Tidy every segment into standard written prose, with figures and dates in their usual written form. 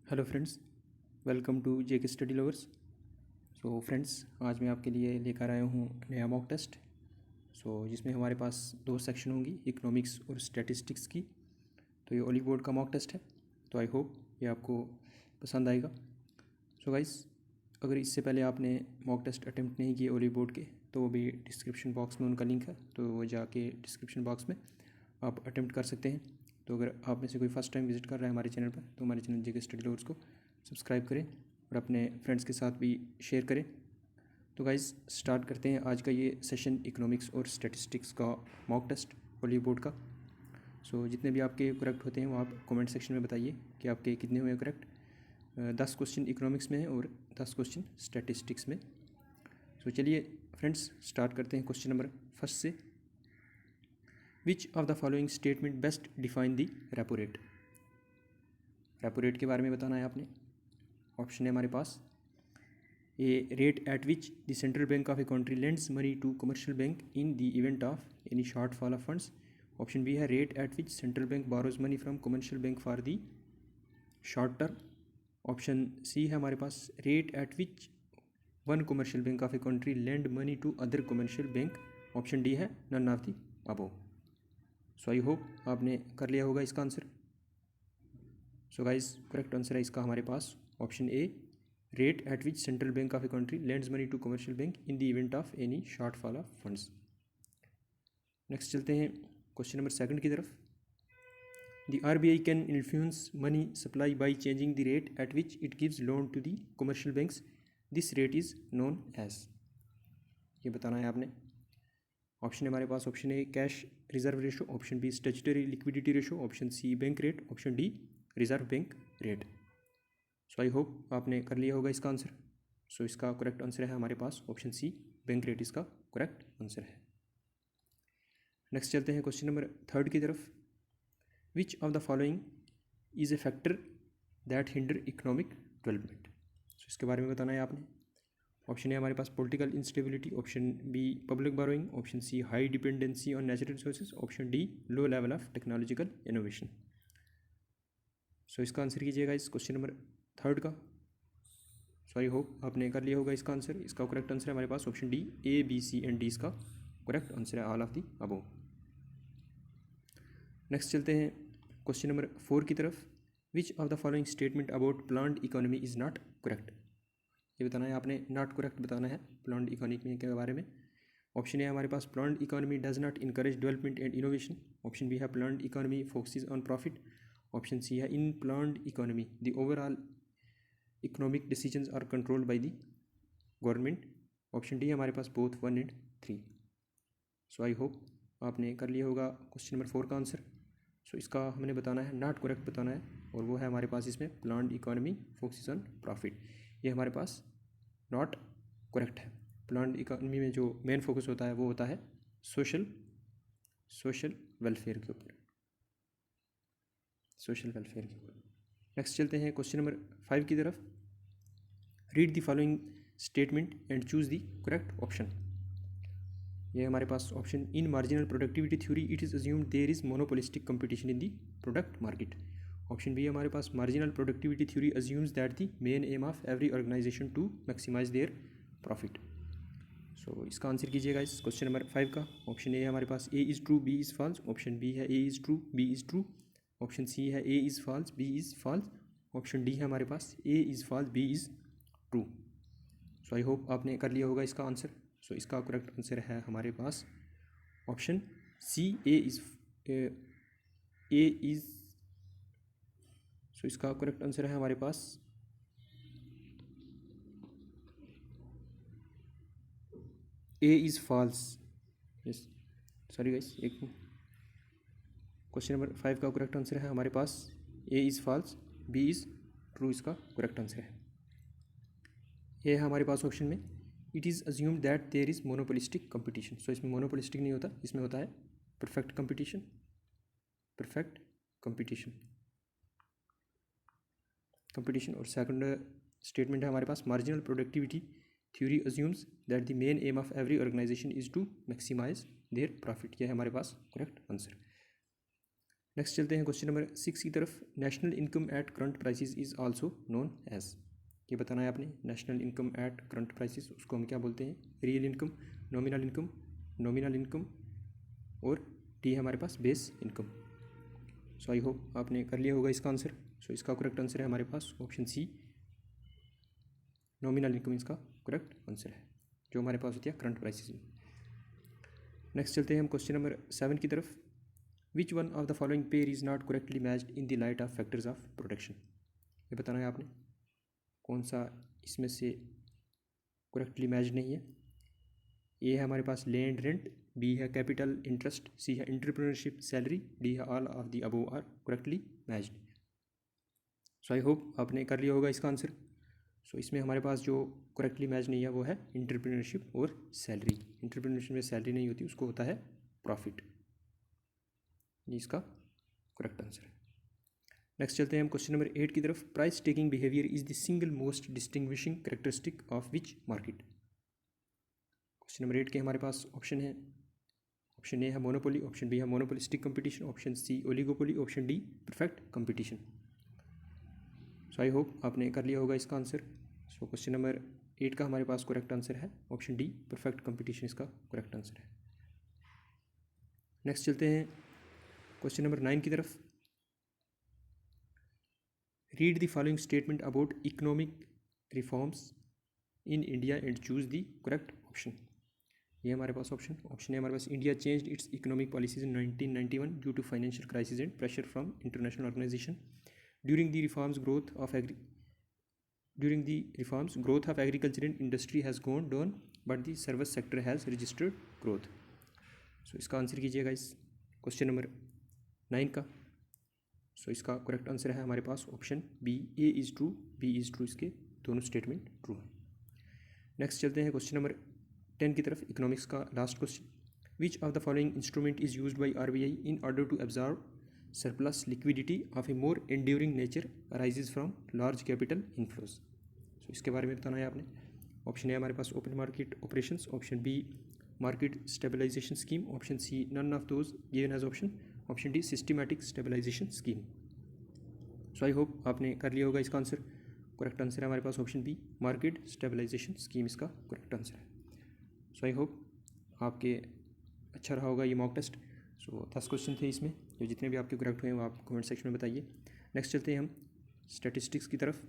Hello friends, welcome to JK study lovers. So friends, आज मैं आपके लिए लेकर आया हूँ नया मॉक टेस्ट। जिसमें हमारे पास दो सेक्शन होंगी, इकोनॉमिक्स और स्टैटिस्टिक्स की। तो ये ओली बोर्ड का मॉक टेस्ट है, तो आई होप ये आपको पसंद आएगा। गाइस, अगर इससे पहले आपने मॉक टेस्ट अटेम्प्ट नहीं किए ओली बोर्ड के, तो वो भी डिस्क्रिप्शन बॉक्स में उनका लिंक है, तो वो जाके डिस्क्रिप्शन बॉक्स में आप अटेम्प्ट कर सकते हैं। तो अगर आप में से कोई फर्स्ट टाइम विजिट कर रहा है हमारे चैनल पर, तो हमारे चैनल जेके स्टडी लवर्स को सब्सक्राइब करें और अपने फ्रेंड्स के साथ भी शेयर करें। तो गाइस, स्टार्ट करते हैं आज का ये सेशन इकोनॉमिक्स और स्टैटिस्टिक्स का मॉक टेस्ट ओली बोर्ड का। जितने भी आपके करेक्ट होते हैं वो आप कमेंट सेक्शन में बताइए कि आपके कितने हुए करेक्ट। 10 क्वेश्चन इकोनॉमिक्स में है और 10 क्वेश्चन स्टैटिस्टिक्स में। चलिए फ्रेंड्स, स्टार्ट करते हैं क्वेश्चन नंबर फर्स्ट से। Which of the following statement best define the repo rate. Repo rate के बारे में बताना है आपने। ऑप्शन है हमारे पास A, rate at which the central bank of a country lends money to commercial bank in the event of any short fall of funds. Option B है rate at which central bank borrows money from commercial bank for the short term. Option C है हमारे पास rate at which one commercial bank of a country lend money to other commercial bank. Option D है none of the above. I hope आपने कर लिया होगा इसका answer. Guys, correct answer है इसका हमारे पास option A, rate at which central bank of a country lends money to commercial bank in the event of any short fall of funds. Next चलते हैं क्वेश्चन नंबर सेकंड की तरफ। The RBI can influence money supply by changing the rate at which it gives loan to the commercial banks. This rate is known as. ये बताना है आपने। Option है हमारे पास option A cash reserve ratio, option B statutory liquidity ratio, option C bank rate, option D reserve bank rate. I hope आपने कर लिया होगा इसका आंसर। इसका करेक्ट आंसर है हमारे पास ऑप्शन सी, बैंक रेट इसका करेक्ट आंसर है। नेक्स्ट चलते हैं क्वेश्चन नंबर थर्ड की तरफ। Which of the following is a factor that hinder economic development. इसके बारे में बताना है आपने। ऑप्शन है हमारे पास political instability, option B public borrowing, option C high dependency on natural resources, option D low level of technological innovation. इसका आंसर कीजिएगा इस क्वेश्चन नंबर थर्ड का। आई होप आपने कर लिया होगा इसका आंसर। इसका करेक्ट आंसर है हमारे पास option D, A B C and D इसका करेक्ट आंसर है, all of the above. Next चलते हैं क्वेश्चन नंबर 4 की तरफ। Which of the following statement about planned economy is not correct. ये बताना है आपने, नॉट करेक्ट बताना है प्लान्ड इकोनॉमी के बारे में। ऑप्शन है हमारे पास planned economy does not encourage development and innovation. Option B है planned economy focuses on profit. Option C है in planned economy the overall economic decisions are controlled by the government. Option D हमारे पास both 1 and 3। I hope आपने कर लिया होगा question number 4 का answer. इसका हमने बताना है नॉट करेक्ट बताना है, और वो है हमारे पास इसमें planned economy focuses on profit. ये हमारे पास नॉट करेक्ट है। प्लान्ड इकोनॉमी में जो मेन फोकस होता है वो होता है सोशल वेलफेयर के ऊपर, सोशल वेलफेयर के ऊपर। नेक्स्ट चलते हैं क्वेश्चन नंबर 5 की तरफ। Read the following statement and choose the correct option. ये हमारे पास option in marginal productivity theory it is assumed there is monopolistic competition in the product market. Option B हमारे पास marginal productivity theory assumes that the main aim of every organisation to maximise their profit. इसका answer कीजिएगा इस question number 5 का। Option A है हमारे पास A is true B is false, option B है A is true B is true, option C है A is false B is false, option D है हमारे पास A is false B is true. I hope आपने कर लिया होगा इसका आंसर। इसका करेक्ट आंसर है हमारे पास ऑप्शन सी, ए इज़। इसका करेक्ट आंसर है हमारे पास A is false. Yes, sorry guys, एक क्वेश्चन नंबर 5 का करेक्ट आंसर है हमारे पास A is false B is true, इसका करेक्ट आंसर है। ये है हमारे पास ऑप्शन में it is assumed that there is monopolistic competition. इसमें मोनोपोलिस्टिक नहीं होता, इसमें होता है परफेक्ट कंपटीशन, परफेक्ट कंपटीशन। और सेकंड स्टेटमेंट है हमारे पास marginal productivity theory assumes that the main aim of every organisation is to maximise their profit. यह है हमारे पास करेक्ट आंसर। नेक्स्ट चलते हैं क्वेश्चन नंबर 6 की तरफ। National income at current prices is also known as. ये बताना है आपने, national income at current prices उसको हम क्या बोलते हैं? रियल इनकम, नॉमिनल इनकम और डी है हमारे पास base income. So I hope आपने कर लिया होगा इसका आंसर। सो इसका करेक्ट आंसर है हमारे पास ऑप्शन सी, नॉमिनल इनकम इसका करेक्ट आंसर है, जो हमारे पास होती है करंट प्राइसेस में। नेक्स्ट चलते हैं हम क्वेश्चन नंबर 7 की तरफ। Which one of the following pair is not correctly matched in the light of factors of protection. ये बताना है आपने कौन सा इसमें से करेक्टली मैच नहीं है। ए है हमारे पास लैंड रेंट, बी है कैपिटल इंटरेस्ट, सी है एंटरप्रेन्योरशिप सैलरी, डी है all of the above are correctly matched. So I hope आपने कर लिया होगा इसका आंसर। सो इसमें हमारे पास जो करेक्टली मैच नहीं है वो है एंटरप्रेन्योरशिप और सैलरी। एंटरप्रेन्योरशिप में सैलरी नहीं होती, उसको होता है प्रॉफिट। ये इसका करेक्ट आंसर है। नेक्स्ट चलते हैं हम क्वेश्चन नंबर 8 की तरफ। Price taking behaviour is the single most distinguishing characteristic of which market. Question number 8 के हमारे पास ऑप्शन है। ऑप्शन ए है मोनोपोली, ऑप्शन बी है monopolistic competition, option C oligopoly, option D perfect competition. So I hope आपने कर लिया होगा इसका आंसर। सो क्वेश्चन नंबर 8 का हमारे पास करेक्ट आंसर है ऑप्शन डी, परफेक्ट कंपटीशन इसका करेक्ट आंसर है। नेक्स्ट चलते हैं क्वेश्चन नंबर 9 की तरफ। Read the following statement about economic reforms in India and choose the correct option. ये हमारे पास ऑप्शन है हमारे पास। India changed its economic policies in 1991 due to financial crisis and pressure from international organisation. During the reforms, growth of agriculture and industry has gone down, but the service sector has registered growth. So इसका answer कीजिएगा इस question number 9 का। सो इसका correct answer है हमारे पास option B, A is true, B is true, इसके दोनों स्टेटमेंट ट्रू हैं। नेक्स्ट चलते हैं क्वेश्चन नंबर 10 की तरफ, इकोनॉमिक्स का last question. Which of the following instrument is used by RBI in order to absorb surplus liquidity of a more enduring nature arises from large capital inflows। So इसके बारे में बताना है आपने। Option A हमारे पास open market operations, option B market stabilisation scheme, option C none of those given as option, option D systematic stabilisation scheme. So I hope आपने कर लिया होगा इसका आंसर। करेक्ट आंसर है हमारे पास option B, market stabilisation scheme इसका correct answer है। सो आई होप आपके अच्छा रहा होगा ये मॉक टेस्ट। सो 10 क्वेश्चन थे इसमें, जो जितने भी आपके करेक्ट हुए हैं वो आप कमेंट सेक्शन में बताइए। नेक्स्ट चलते हैं हम स्टैटिस्टिक्स की तरफ।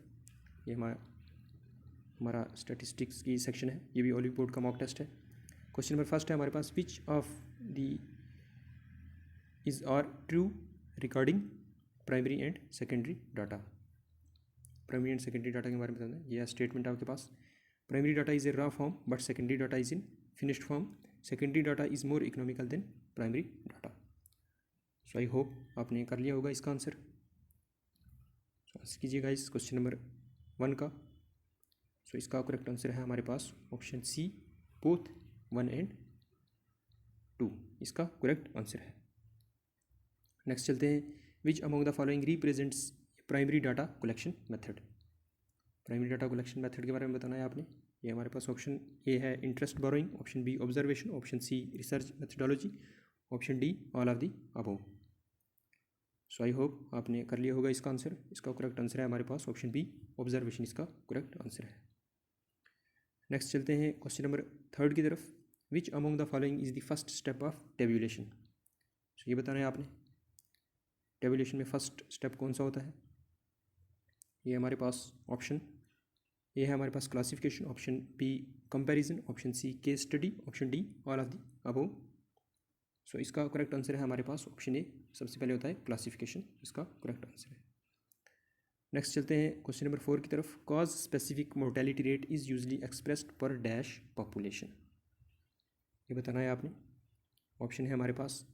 ये हमारा स्टैटिस्टिक्स की सेक्शन है, ये भी ओलिव बोर्ड का मॉक टेस्ट है। क्वेश्चन नंबर फर्स्ट है हमारे पास। Which of the is are true regarding primary and secondary data. Primary and secondary data के बारे में बताना है। यह स्टेटमेंट आपके पास। Primary data is a raw form but secondary data is in finished form. Secondary data is more economical than primary data. So I hope आपने कर लिया होगा इसका आंसर। सो आंसर कीजिएगा इस क्वेश्चन नंबर 1 का। सो इसका करेक्ट आंसर है हमारे पास ऑप्शन सी, बोथ 1 एंड 2 इसका करेक्ट आंसर है। नेक्स्ट चलते हैं। विच among the following represents primary data collection method. Primary data collection method के बारे में बताना है आपने। ये हमारे पास ऑप्शन ए है interest borrowing, option B observation, option C research methodology, option D all of the above. So I hope आपने कर लिया होगा इसका आंसर। इसका करेक्ट आंसर है हमारे पास ऑप्शन बी, ऑब्जर्वेशन इसका करेक्ट आंसर है। नेक्स्ट चलते हैं क्वेश्चन नंबर 3 की तरफ। Which among the following is the first step of tabulation. So ये बताना है आपने, टेबुलेशन में फर्स्ट स्टेप कौन सा होता है। ये हमारे पास ऑप्शन ए है हमारे पास classification, option B comparison, option C case study, option D all of the above. So इसका करेक्ट आंसर है हमारे पास ऑप्शन ए, सबसे पहले होता है क्लासिफिकेशन, इसका करेक्ट आंसर है। नेक्स्ट चलते हैं क्वेश्चन नंबर 4 की तरफ। Cause specific mortality rate is usually expressed पर डैश पॉपुलेशन। ये बताना है आपने। ऑप्शन है हमारे पास।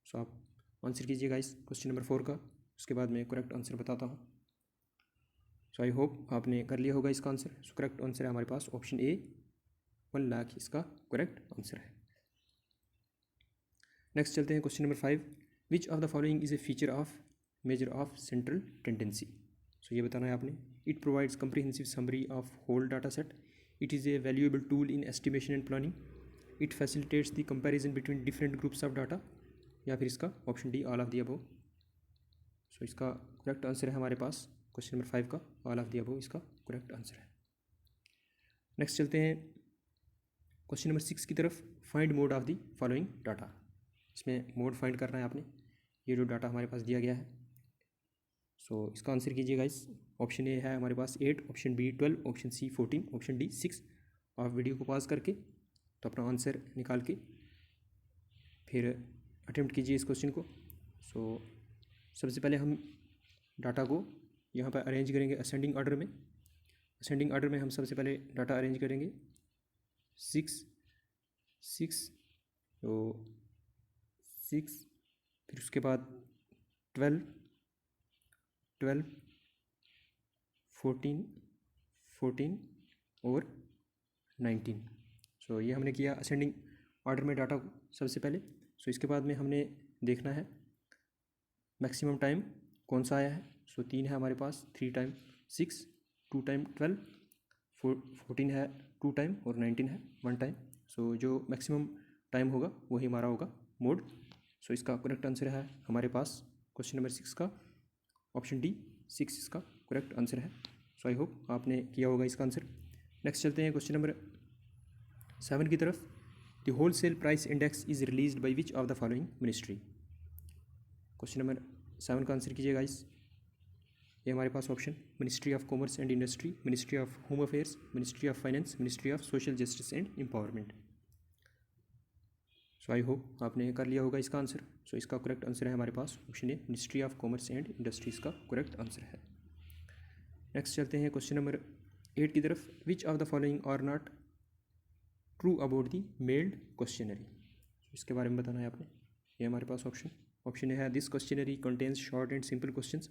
सो आप आंसर कीजिएगा इस क्वेश्चन नंबर 4 का, उसके बाद मैं करेक्ट आंसर बताता हूँ। सो आई होप आपने कर लिया होगा इसका आंसर। सो करेक्ट आंसर है हमारे पास ऑप्शन ए, 1 लाख इसका करेक्ट आंसर है। नेक्स्ट चलते हैं question number 5। Which of the following is a feature of measure of central tendency. So ये बताना है आपने। It provides comprehensive summary of whole data set. It is a valuable tool in estimation and planning. It facilitates the comparison between different groups of data, या फिर इसका option D all of the above. So इसका correct answer है हमारे पास question number 5 का all of the above इसका correct answer है। Next चलते हैं क्वेश्चन नंबर 6 की तरफ। Find mode of the following data. इसमें मोड फाइंड करना है आपने, ये जो डाटा हमारे पास दिया गया है। सो इसका आंसर कीजिएगा। इस ऑप्शन ए है हमारे पास 8, option B 12, option C 14, option D 6। आप वीडियो को पॉज करके तो अपना आंसर निकाल के फिर अटेम्प्ट कीजिए इस क्वेश्चन को। सो सबसे पहले हम डाटा को यहाँ पर अरेंज करेंगे असेंडिंग ऑर्डर में। असेंडिंग ऑर्डर में हम सबसे पहले डाटा अरेंज करेंगे 6 6, तो 6, फिर उसके बाद 12 12, 14 14 और 19। सो ये हमने किया असेंडिंग ऑर्डर में डाटा को सबसे पहले। सो इसके बाद में हमने देखना है मैक्सिमम टाइम कौन सा आया है। सो 3 है हमारे पास, 3 टाइम 6, 2 टाइम 12, 14 है 2 टाइम और 19 है 1 टाइम। सो जो मैक्सिमम टाइम होगा वही हमारा होगा मोड। सो इसका करेक्ट आंसर है हमारे पास क्वेश्चन नंबर 6 का ऑप्शन डी 6 इसका करेक्ट आंसर है। सो आई होप आपने किया होगा इसका आंसर। नेक्स्ट चलते हैं क्वेश्चन नंबर 7 की तरफ। The wholesale price index is released by which of the following ministry. Question number 7 का आंसर कीजिएगा। इस ये हमारे पास option ministry of commerce and industry, ministry of home affairs, ministry of finance, ministry of social justice and empowerment. So I hope आपने कर लिया होगा इसका आंसर। सो इसका करेक्ट आंसर है हमारे पास option A ministry of commerce and industries का करेक्ट आंसर है। नेक्स्ट चलते हैं क्वेश्चन नंबर 8 की तरफ। Which of the following are not true about the mailed questionnaire. इसके बारे में बताना है आपने। ये हमारे पास ऑप्शन ए है this questionnaire contains short and simple questions.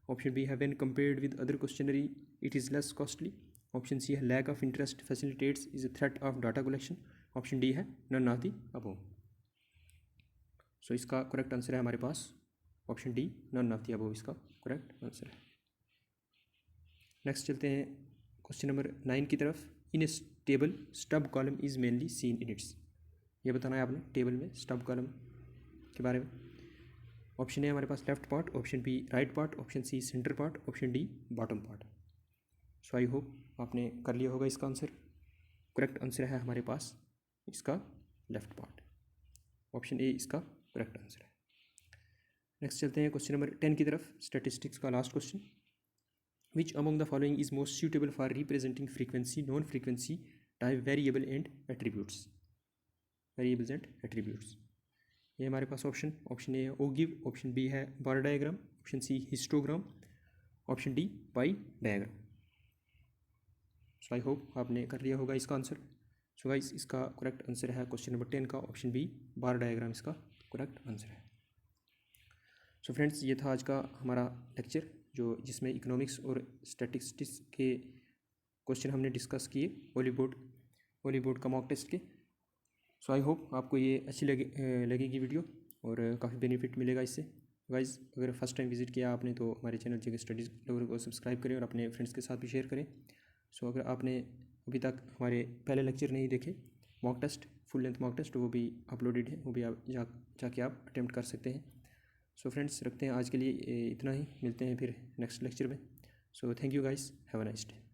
Option B है when compared with other questionnaire it is less costly. Option C है lack of interest facilitates is a threat of data collection. Option D है none of the above. So इसका correct answer है हमारे पास option D none of the above इसका correct answer है। Next चलते हैं क्वेश्चन नंबर 9 की तरफ। In A table stub column is mainly seen in its. ये बताना है आपने टेबल में स्टब कॉलम के बारे में। ऑप्शन ए हमारे पास left part, option B right part, option C centre part, option D bottom part. So I hope आपने कर लिया होगा इसका आंसर। करेक्ट आंसर है हमारे पास इसका लेफ्ट पार्ट, ऑप्शन ए इसका करेक्ट आंसर है। नेक्स्ट चलते हैं क्वेश्चन नंबर 10 की तरफ। स्टैटिस्टिक्स का last question. Which among the following is most suitable for representing frequency, non-frequency type variable and attributes? Variables and attributes. ये हमारे पास ऑप्शन ए है ओगिव, ऑप्शन बी है bar diagram, option C histogram, option D pie diagram. So I hope आपने कर लिया होगा इसका आंसर। सो गाइस इसका करेक्ट आंसर है क्वेश्चन नंबर 10 का ऑप्शन बी बार डायग्राम इसका करेक्ट आंसर है। सो फ्रेंड्स ये था आज का हमारा लेक्चर जिसमें इकोनॉमिक्स और स्टैटिस्टिक्स के क्वेश्चन हमने डिस्कस किए ओली बोर्ड का मॉक टेस्ट के। सो आई होप आपको ये अच्छी लगेगी वीडियो और काफ़ी बेनिफिट मिलेगा इससे। गाइज अगर फर्स्ट टाइम विजिट किया आपने तो हमारे चैनल जेके स्टडीज़ लोगों को सब्सक्राइब करें और अपने फ्रेंड्स के साथ भी शेयर करें। सो अगर आपने अभी तक हमारे पहले लेक्चर नहीं देखे mock test, full length mock test, वो भी अपलोडेड है, वो भी आप जाके आप अटेम्प्ट कर सकते हैं। सो फ्रेंड्स रखते हैं आज के लिए इतना ही, मिलते हैं फिर नेक्स्ट लेक्चर में। So thank you guys, have a nice day.